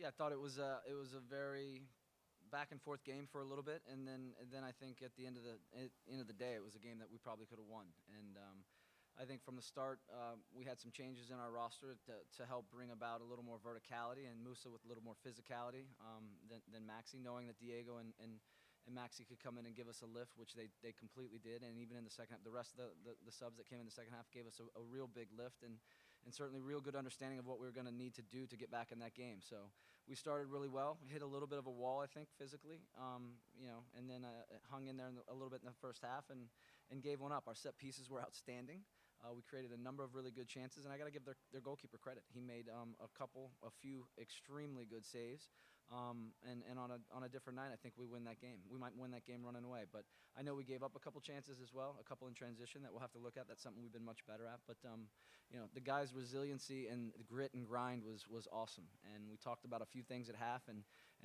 Yeah, I thought it was a very back and forth game for a little bit, and then I think at the end of the day, it was a game that we probably could have won. And I think from the start, we had some changes in our roster to help bring about a little more verticality, and Musa with a little more physicality than Maxi, knowing that Diego and Maxi could come in and give us a lift, which they completely did. And even in the second half, the rest of the subs that came in the second half gave us a real big lift and certainly real good understanding of what we were going to need to do to get back in that game. So we started really well, hit a little bit of a wall, I think, physically, and then hung in there a little bit in the first half and gave one up. Our set pieces were outstanding. We created a number of really good chances, and I got to give their goalkeeper credit. He made a few extremely good saves, and on a different night, I think we win that game. We might win that game running away, but I know we gave up a couple chances as well, a couple in transition that we'll have to look at. That's something we've been much better at. But the guys' resiliency and the grit and grind was awesome. And we talked about a few things at half, and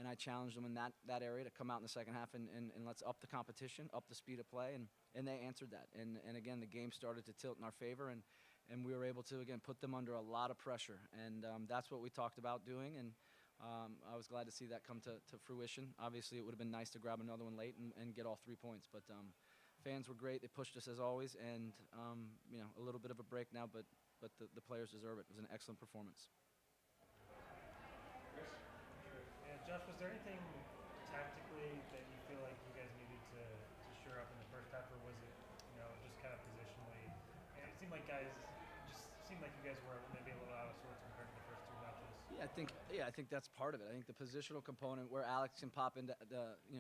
I challenged them in that area to come out in the second half and let's up the competition, up the speed of play, and they answered that. And again, the game started to tilt in our favor, and we were able to, again, put them under a lot of pressure. And that's what we talked about doing, and I was glad to see that come to fruition. Obviously, it would have been nice to grab another one late and get all 3 points, but fans were great. They pushed us as always, and a little bit of a break now, but the players deserve it. It was an excellent performance. Yeah, Josh, was there anything tactically that you feel like you guys needed to shore up in the first half, or was it, just kind of positionally? And it seemed like you guys were maybe a little out of sorts compared to the first 2 matches. I think that's part of it. I think the positional component where Alex can pop into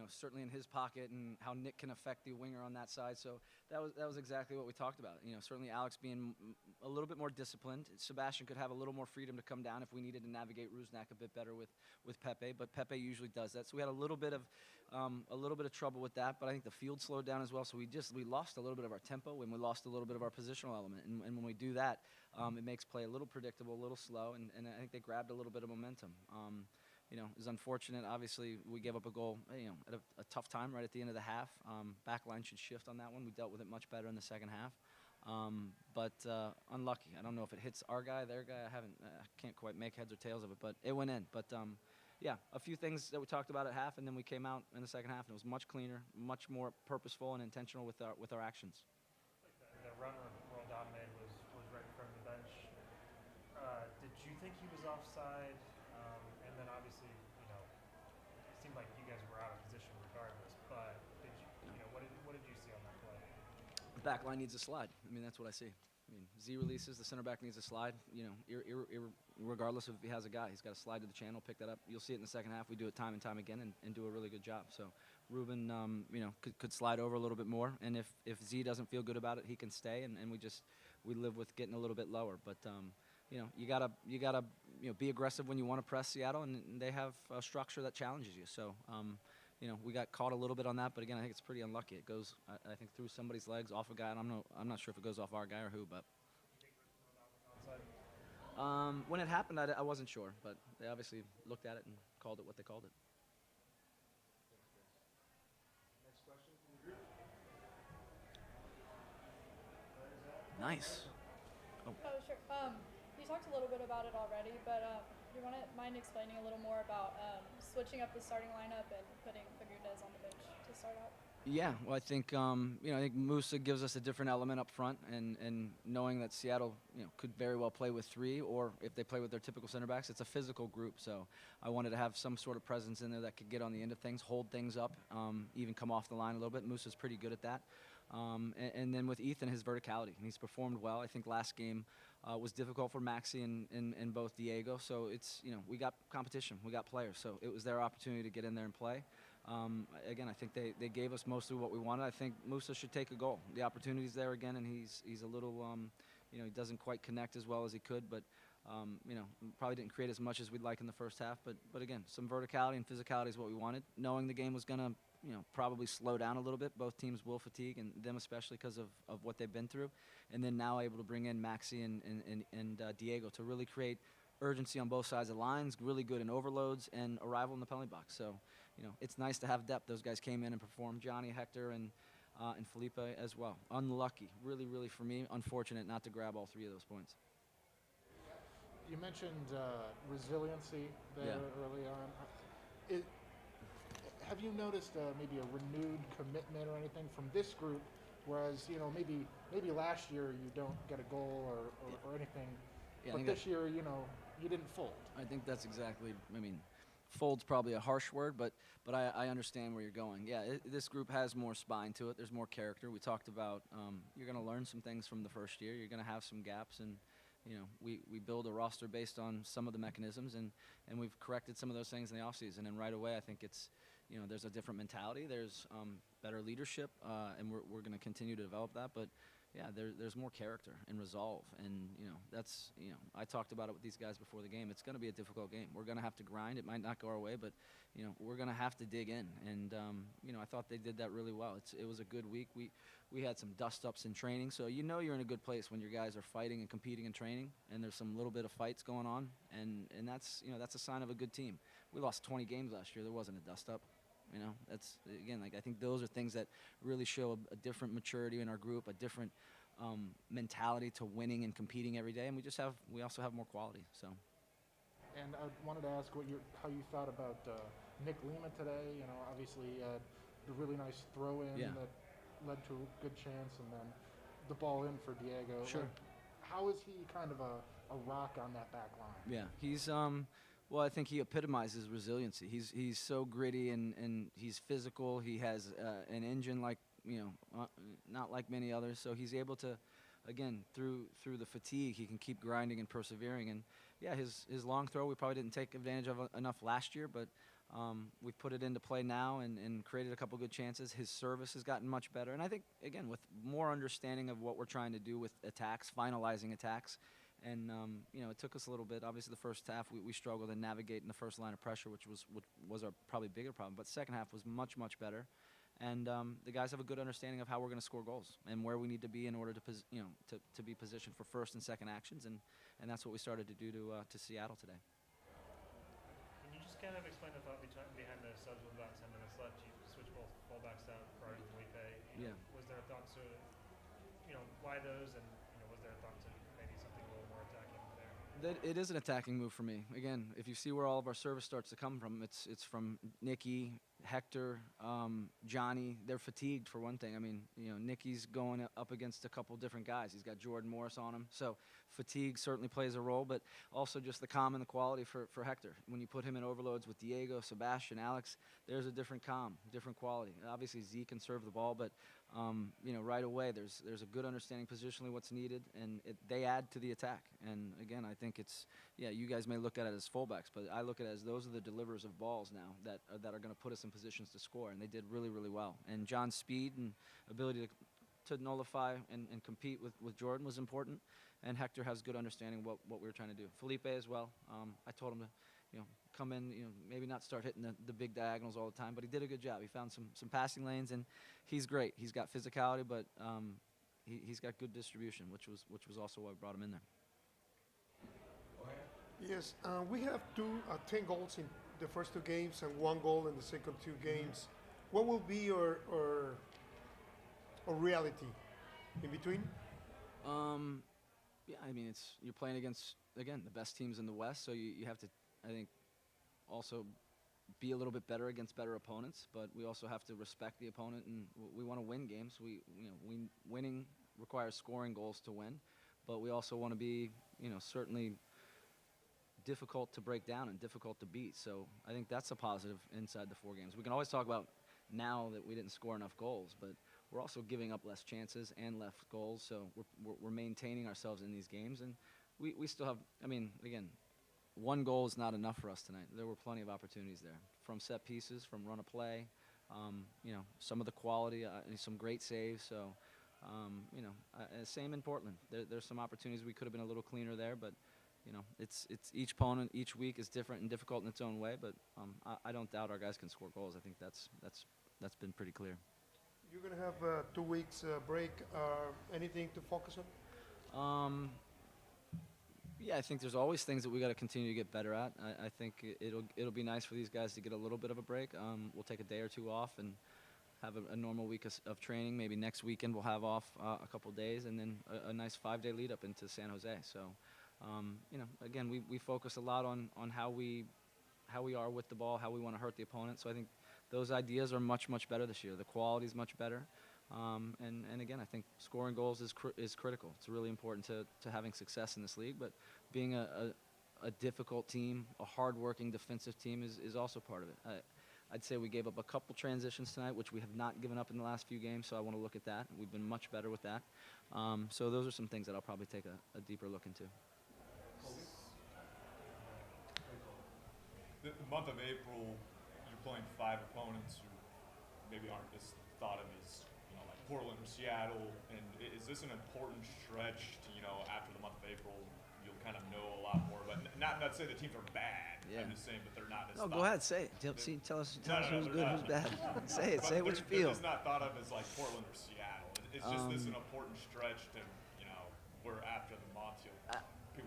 certainly in his pocket, and how Nick can affect the winger on that side. So that was exactly what we talked about. Certainly Alex being a little bit more disciplined. Sebastian could have a little more freedom to come down if we needed to navigate Rusnak a bit better with Pepe, but Pepe usually does that. So we had a little bit of trouble with that, but I think the field slowed down as well. So we lost a little bit of our tempo, and we lost a little bit of our positional element. And when we do that, it makes play a little predictable, a little slow, and I think they grabbed a little bit of momentum. It was unfortunate. Obviously, we gave up a goal, at a tough time right at the end of the half. Backline should shift on that one. We dealt with it much better in the second half. But unlucky. I don't know if it hits our guy, their guy. I can't quite make heads or tails of it, but it went in. But a few things that we talked about at half, and then we came out in the second half, and it was much cleaner, much more purposeful and intentional with our actions. The run Roldan made was right in front of the bench. Did you think he was offside? And then obviously, it seemed like you guys were out of position regardless. But what did you see on that play? The back line needs a slide. I mean, that's what I see. Z releases, the center back needs a slide. Regardless of if he has a guy, he's got to slide to the channel, pick that up. You'll see it in the second half. We do it time and time again and do a really good job. So Ruben, could slide over a little bit more. And if Z doesn't feel good about it, he can stay. And we live with getting a little bit lower. But you gotta be aggressive when you want to press Seattle, and they have a structure that challenges you. So. We got caught a little bit on that, but again, I think it's pretty unlucky. It goes, I think, through somebody's legs, off a guy. And I'm not sure if it goes off our guy or who, but when it happened, I wasn't sure, but they obviously looked at it and called it what they called it. Next question from the group. Nice. Oh, sure. You talked a little bit about it already, but do you mind explaining a little more about switching up the starting lineup and putting Fagundez on the bench to start out? Yeah, well, I think I think Musa gives us a different element up front, and knowing that Seattle could very well play with 3, or if they play with their typical center backs, it's a physical group. So I wanted to have some sort of presence in there that could get on the end of things, hold things up, even come off the line a little bit. Musa's pretty good at that. And then with Ethan, his verticality, and he's performed well. I think last game was difficult for Maxi and both Diego. So it's we got competition, we got players, so it was their opportunity to get in there and play. Again, I think they gave us mostly what we wanted. I think Musa should take a goal. The opportunity's there again, and he's a little he doesn't quite connect as well as he could, but probably didn't create as much as we'd like in the first half. But again, some verticality and physicality is what we wanted. Knowing the game was gonna probably slow down a little bit. Both teams will fatigue, and them especially because of what they've been through. And then now able to bring in Maxi and Diego to really create urgency on both sides of the lines, really good in overloads, and arrival in the penalty box. So, it's nice to have depth. Those guys came in and performed. Johnny, Hector, and Felipe as well. Unlucky, really, really, for me, unfortunate not to grab all 3 of those points. You mentioned resiliency there Yeah. early on. It, have you noticed maybe a renewed commitment or anything from this group? Whereas maybe last year you don't get a goal or anything, Yeah, I but think this year you didn't fold. I think that's exactly. I mean, fold's probably a harsh word, but I understand where you're going. Yeah, this group has more spine to it. There's more character. We talked about you're going to learn some things from the first year. You're going to have some gaps, and we build a roster based on some of the mechanisms, and we've corrected some of those things in the offseason. And right away, I think it's there's a different mentality. There's better leadership, and we're going to continue to develop that. But yeah, there's more character and resolve, and that's I talked about it with these guys before the game. It's going to be a difficult game. We're going to have to grind. It might not go our way, but we're going to have to dig in. And I thought they did that really well. It was a good week. We had some dust ups in training, so you're in a good place when your guys are fighting and competing in training, and there's some little bit of fights going on, and that's that's a sign of a good team. We lost 20 games last year. There wasn't a dust up. That's again, I think those are things that really show a different maturity in our group, a different mentality to winning and competing every day, and we also have more quality. So. And I wanted to ask how you thought about Nick Lima today. Obviously the really nice throw in that led to a good chance, and then the ball in for Diego. Sure. How is he kind of a rock on that back line? Yeah, he's well, I think he epitomizes resiliency. He's so gritty and he's physical. He has an engine like not like many others. So he's able to, again, through the fatigue, he can keep grinding and persevering. And yeah, his long throw we probably didn't take advantage of enough last year, but we've put it into play now and created a couple good chances. His service has gotten much better, and I think again with more understanding of what we're trying to do with attacks, finalizing attacks. And it took us a little bit. Obviously, the first half we struggled in navigating the first line of pressure, which was our probably bigger problem. But second half was much better, and the guys have a good understanding of how we're going to score goals and where we need to be in order to be positioned for first and second actions, and that's what we started to do to Seattle today. Can you just kind of explain the thought behind the subs with about 10 minutes left? You switch both fullbacks out prior to Felipe. Yeah. Was there a thought to why those, and was there a thought to maybe something a little more attacking there? It is an attacking move for me. Again, if you see where all of our service starts to come from, it's from Nicky, Hector, Johnny. They're fatigued for one thing. I mean, Nicky's going up against a couple different guys. He's got Jordan Morris on him, so fatigue certainly plays a role. But also just the calm and the quality for Hector. When you put him in overloads with Diego, Sebastian, Alex, there's a different calm, different quality. Obviously, Zeke can serve the ball, but right away there's a good understanding positionally what's needed, and they add to the attack. And again, I think you guys may look at it as fullbacks, but I look at it as those are the deliverers of balls now that are going to put us in positions to score, and they did really, really well. And John's speed and ability to nullify and compete with Jordan was important, and Hector has good understanding what we were trying to do. Felipe as well. I told him to come in, maybe not start hitting the big diagonals all the time, but he did a good job. He found some passing lanes, and he's great. He's got physicality, but he's got good distribution, which was also why we brought him in there. Yes, we have 10 goals in the first two games and 1 goal in the second 2 games. What will be your reality in between? Yeah, I mean, you're playing against, again, the best teams in the West, so you have to, I think, also be a little bit better against better opponents, but we also have to respect the opponent, and we want to win games. Winning requires scoring goals to win, but we also want to be, certainly difficult to break down and difficult to beat. So I think that's a positive inside the 4 games. We can always talk about now that we didn't score enough goals, but we're also giving up less chances and less goals, so we're maintaining ourselves in these games, and we still have, I mean, again, 1 goal is not enough for us tonight. There were plenty of opportunities there, from set pieces, from run of play, some of the quality, some great saves, so, same in Portland. There's some opportunities we could have been a little cleaner there, but it's each opponent each week is different and difficult in its own way, but I don't doubt our guys can score goals. I think that's been pretty clear. You're going to have 2 weeks break. Anything to focus on? Yeah, I think there's always things that we got to continue to get better at. I think it'll be nice for these guys to get a little bit of a break. We'll take a day or 2 off and have a normal week of training. Maybe next weekend we'll have off a couple days, and then a nice 5-day lead up into San Jose. So Again, we focus a lot on how we are with the ball, how we want to hurt the opponent. So I think those ideas are much better this year. The quality is much better. And again, I think scoring goals is critical. It's really important to having success in this league. But being a difficult team, a hard-working defensive team is also part of it. I'd say we gave up a couple transitions tonight, which we have not given up in the last few games, so I want to look at that. We've been much better with that. So those are some things that I'll probably take a deeper look into. The month of April, you're playing 5 opponents who maybe aren't as thought of as, like Portland or Seattle. And is this an important stretch to, after the month of April, you'll kind of know a lot more? But not to say the teams are bad. Yeah. I'm just saying that they're not as. No, go ahead, say it. Tell us who's good, who's bad. Say it. Say what you feel. It's not thought of as like Portland or Seattle. It's just this an important stretch to, where after the month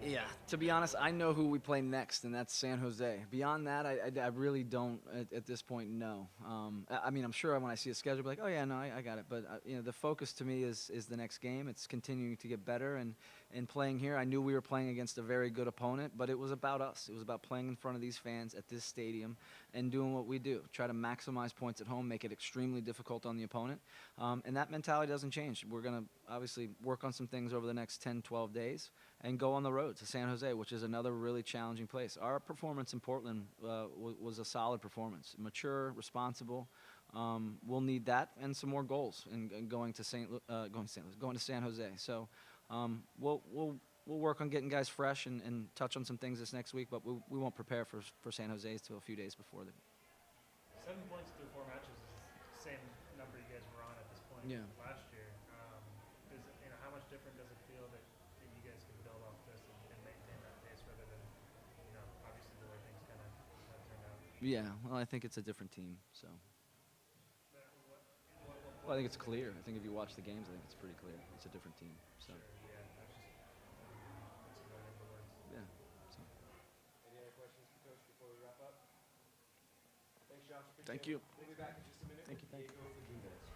Yeah, to be honest, I know who we play next, and that's San Jose. Beyond that, I really don't at this point know. I mean, I'm sure when I see a schedule, I'll be like, oh yeah, no, I got it. But the focus to me is the next game. It's continuing to get better, and playing here. I knew we were playing against a very good opponent, but it was about us. It was about playing in front of these fans at this stadium and doing what we do. Try to maximize points at home, make it extremely difficult on the opponent, and that mentality doesn't change. We're going to obviously work on some things over the next 10, 12 days and go on the road to San Jose, which is another really challenging place. Our performance in Portland was a solid performance, mature, responsible. We'll need that and some more goals in going to San Jose. So we'll work on getting guys fresh and touch on some things this next week, but we won't prepare for San Jose until a few days before the. 7 points through 4 matches is the same number you guys were on at this point last year. How much different does it feel that you guys can build off this and maintain that pace rather than, obviously the way things kind of turned out? Yeah, well, I think it's a different team. So. Well, I think it's clear. I think if you watch the games, I think it's pretty clear. It's a different team. So. Sure, yeah. That's just learning the words. Yeah. So. Any other questions for Coach before we wrap up? Thanks, Josh. Thank you. We'll be back in just a minute. Thank you. Diego Fagundez.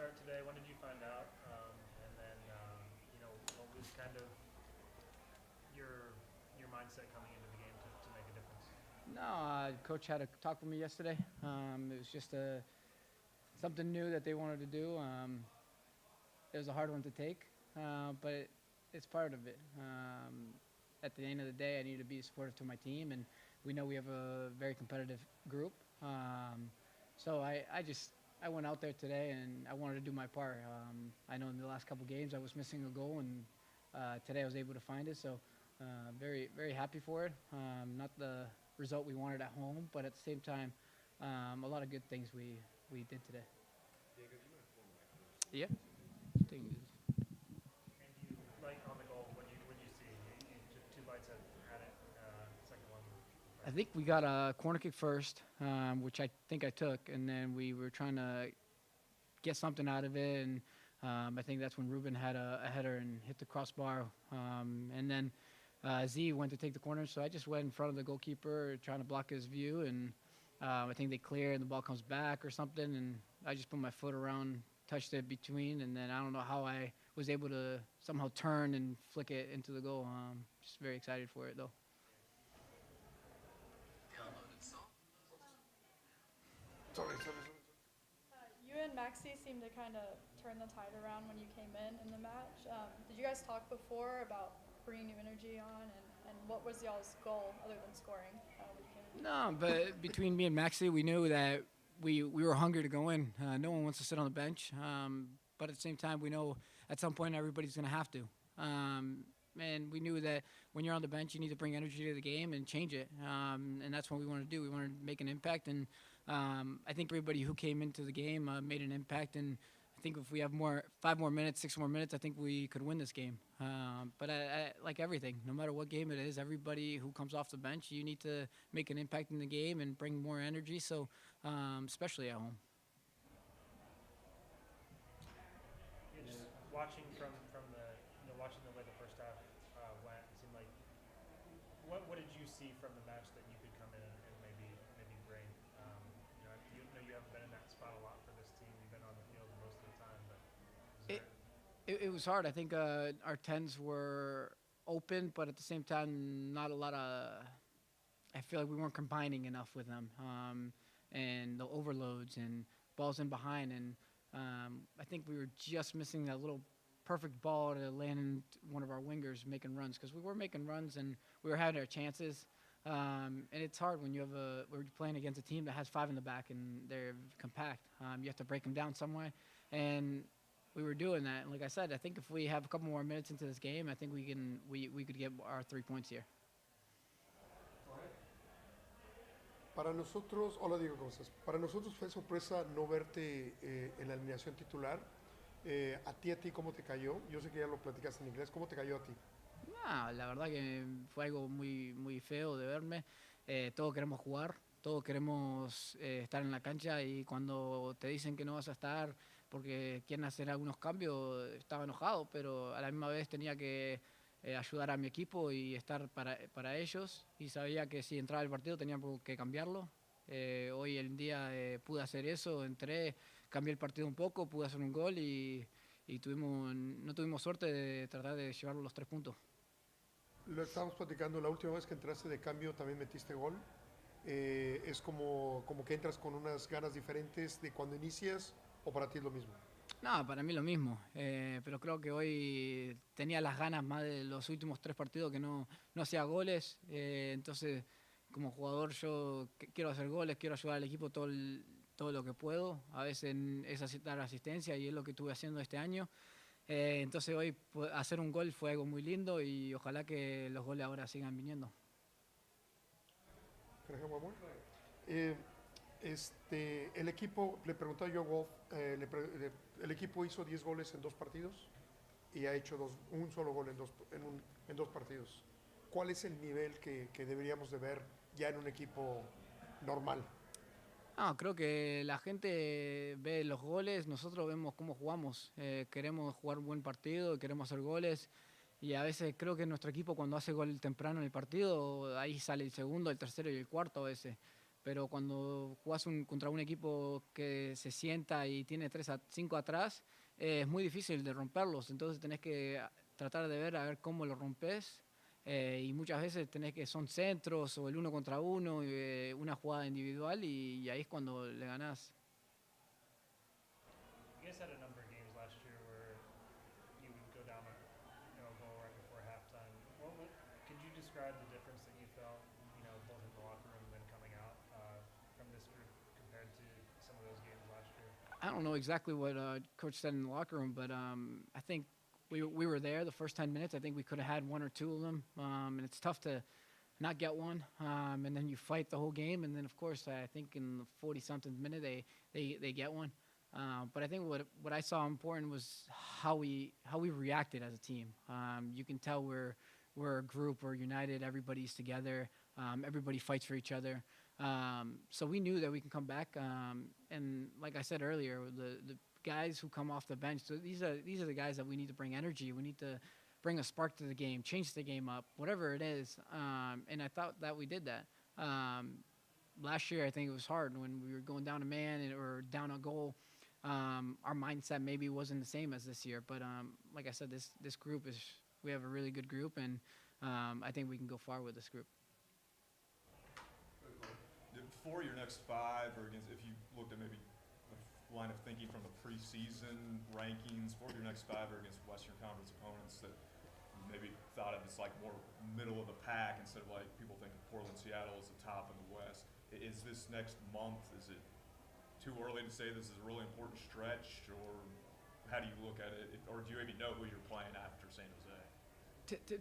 start today. When did you find out? And then, you know, what was kind of your mindset coming into the game to make a difference? No, coach had a talk with me yesterday. It was just something new that they wanted to do. It was a hard one to take, but it's part of it. At the end of the day, I need to be supportive to my team, and we know we have a very competitive group. So I went out there today, and I wanted to do my part. I know in the last couple games I was missing a goal, and today I was able to find it. So very, very happy for it. Not the result we wanted at home, but at the same time, a lot of good things we did today. Diego, do you mind pulling the mic closer? Yeah. Thing is- And you, like on the goal, what do you see? You took 2 bites at it, second one. I think we got a corner kick first, which I think I took, and then we were trying to get something out of it, and I think that's when Ruben had a header and hit the crossbar, and then Z went to take the corner, so I just went in front of the goalkeeper trying to block his view, and I think they clear and the ball comes back or something, and I just put my foot around, touched it between, and then I don't know how I was able to somehow turn and flick it into the goal. Just very excited for it though. Sorry. You and Maxi seemed to kind of turn the tide around when you came in the match. Did you guys talk before about bringing new energy on, and what was y'all's goal other than scoring when you came in? No, but between me and Maxi, we knew that we were hungry to go in. No one wants to sit on the bench, but at the same time, we know at some point everybody's going to have to. And we knew that when you're on the bench, you need to bring energy to the game and change it. And that's what we wanted to do. We wanted to make an impact, and I think everybody who came into the game made an impact. And I think if we have 5 more minutes, 6 more minutes, I think we could win this game. But I like everything, no matter what game it is, everybody who comes off the bench, you need to make an impact in the game and bring more energy. So, especially at home. Yeah, just watching from the watching the way the first half went, it seemed like what did you see from the match that you could come in and maybe bring? You know you haven't been in that spot a lot for this team. You've been on the field most of the time, but It was hard. I think our 10s were open, but at the same time, not a lot of. I feel like we weren't combining enough with them, and the overloads and balls in behind, and I think we were just missing that little perfect ball to land in one of our wingers making runs, because we were making runs and we were having our chances. And it's hard when we're playing against a team that has 5 in the back and they're compact. You have to break them down some way, and we were doing that. And like I said, I think if we have a couple more minutes into this game, I think we could get our 3 points here. Para nosotros, hola Diego, ¿cómo estás? Para nosotros fue sorpresa no verte en la alineación titular. A ti, ¿cómo te cayó? Yo sé que ya lo platicaste en inglés. ¿Cómo te cayó a ti? No, la verdad que fue algo muy, muy feo de verme. Todos queremos jugar, todos queremos estar en la cancha, y cuando te dicen que no vas a estar porque quieren hacer algunos cambios, estaba enojado, pero a la misma vez tenía que ayudar a mi equipo y estar para ellos, y sabía que si entraba el partido teníamos que cambiarlo. Hoy en día pude hacer eso, entré, cambié el partido un poco, pude hacer un gol y no tuvimos suerte de tratar de llevarlo los 3 puntos. Lo estábamos platicando, la última vez que entraste de cambio también metiste gol. Es como que entras con unas ganas diferentes de cuando inicias, o para ti es lo mismo. No, para mí lo mismo, pero creo que hoy tenía las ganas más de los últimos 3 partidos que no hacía goles, entonces como jugador yo quiero hacer goles, quiero ayudar al equipo todo lo que puedo, a veces es dar asistencia, y es lo que estuve haciendo este año. Entonces hoy hacer un gol fue algo muy lindo, y ojalá que los goles ahora sigan viniendo. El equipo, le preguntaba yo a Wolff, el equipo hizo 10 goles en 2 partidos y ha hecho un solo gol en 2 partidos. ¿Cuál es el nivel que deberíamos de ver ya en un equipo normal? Creo que la gente ve los goles, nosotros vemos cómo jugamos. Queremos jugar un buen partido, queremos hacer goles, y a veces creo que nuestro equipo, cuando hace gol temprano en el partido, ahí sale el segundo, el tercero y el cuarto a veces. pero cuando jugás contra un equipo que se sienta y tiene 3 a 5 atrás, es muy difícil de romperlos. Entonces tenés que tratar de ver a ver cómo lo rompes. Y muchas veces son centros o el uno contra uno, una jugada individual y ahí es cuando le ganás. You guys had a number of games last year where you would go down a goal right before halftime. Could you describe the difference that you felt, both in the locker room and then coming out from this group compared to some of those games last year? I don't know exactly what Coach said in the locker room, but I think we were there the first 10 minutes. I think we could have had 1 or 2 of them, and it's tough to not get one. And then you fight the whole game, and then of course I think in the 40-something minute they get one. But I think what I saw important was how we reacted as a team. You can tell we're a group, we're united, everybody's together, everybody fights for each other. So we knew that we can come back. And like I said earlier, the guys who come off the bench, so these are the guys that we need to bring energy. We need to bring a spark to the game, change the game up, whatever it is. And I thought that we did that. Last year, I think it was hard when we were going down a man or down a goal. Our mindset maybe wasn't the same as this year, but like I said, this group we have a really good group, and I think we can go far with this group. For your next 5, or against, if you looked at maybe the line of thinking from the preseason rankings, for your next 5 or against Western Conference opponents that maybe thought of as like more middle of the pack instead of like people think of Portland, Seattle as the top in the West. Is this next month, is it too early to say this is a really important stretch, or how do you look at it? Or do you even know who you're playing after San Jose?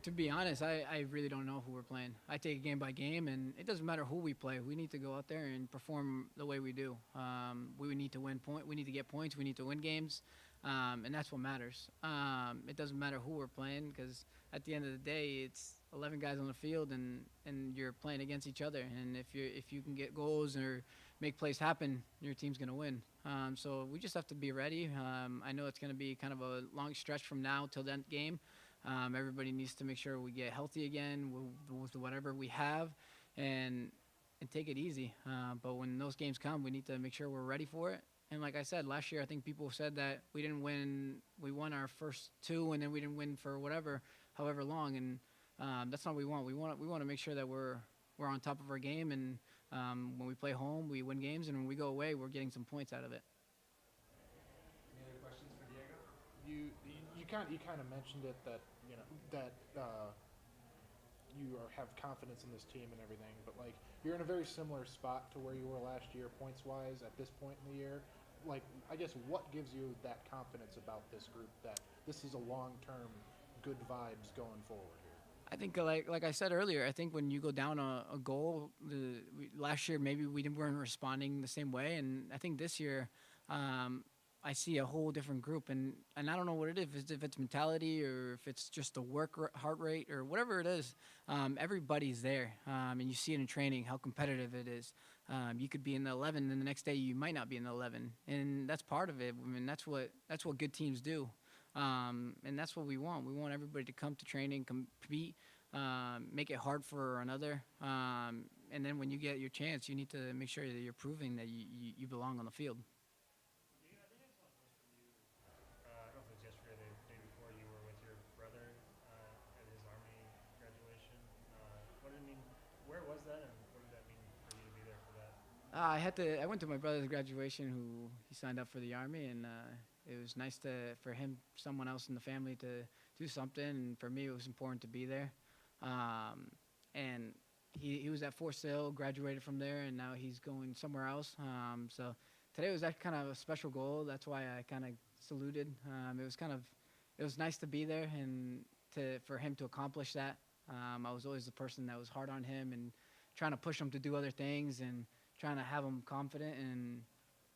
To be honest, I really don't know who we're playing. I take it game by game, and it doesn't matter who we play. We need to go out there and perform the way we do. We need to win We need to get points. We need to win games, and that's what matters. It doesn't matter who we're playing, because at the end of the day, it's 11 guys on the field, and you're playing against each other. And if you can get goals or make plays happen, your team's going to win. So we just have to be ready. I know it's going to be kind of a long stretch from now till that game. Everybody needs to make sure we get healthy again with whatever we have and take it easy. But when those games come, we need to make sure we're ready for it. And like I said, last year I think people said that we didn't win. We won our first 2, and then we didn't win for however long. And that's not what we want. We want to make sure that we're on top of our game. And when we play home, we win games, and when we go away, we're getting some points out of it. Any other questions for Diego? You kind of mentioned it that you have confidence in this team and everything, but like you're in a very similar spot to where you were last year points wise at this point in the year. Like, I guess what gives you that confidence about this group that this is a long-term good vibes going forward here? I think like I said earlier, I think when you go down a goal, last year maybe we weren't responding the same way, and I think this year I see a whole different group, and I don't know what it is, if it's mentality or if it's just the heart rate or whatever it is. Everybody's there, and you see it in training how competitive it is. You could be in the 11, and the next day you might not be in the 11, and that's part of it. I mean, that's what good teams do, and that's what we want. We want everybody to come to training, compete, make it hard for another, and then when you get your chance, you need to make sure that you're proving that you belong on the field. I went to my brother's graduation. He signed up for the Army, and it was nice for him, someone else in the family, to do something. And for me, it was important to be there. And he was at Fort Sill, graduated from there, and now he's going somewhere else. So today was that kind of a special goal. That's why I kind of saluted. It was nice to be there and for him to accomplish that. I was always the person that was hard on him and trying to push him to do other things and trying to have him confident and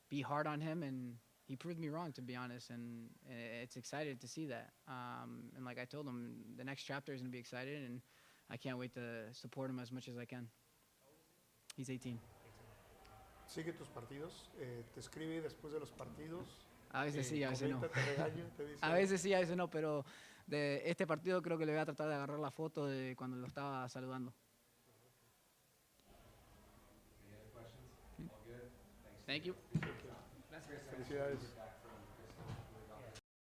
be hard on him, and he proved me wrong, to be honest, and it's excited to see that. And like I told him, the next chapter is going to be excited, and I can't wait to support him as much as I can. He's 18. ¿Sigue tus partidos? ¿Te escribe después de los partidos? A veces sí, a veces no. Comenta, te regaña, te dice... A veces sí, a veces no, pero de este partido creo que le voy a tratar de agarrar la foto de cuando lo estaba saludando. Any other questions? Thank you. Felicidades.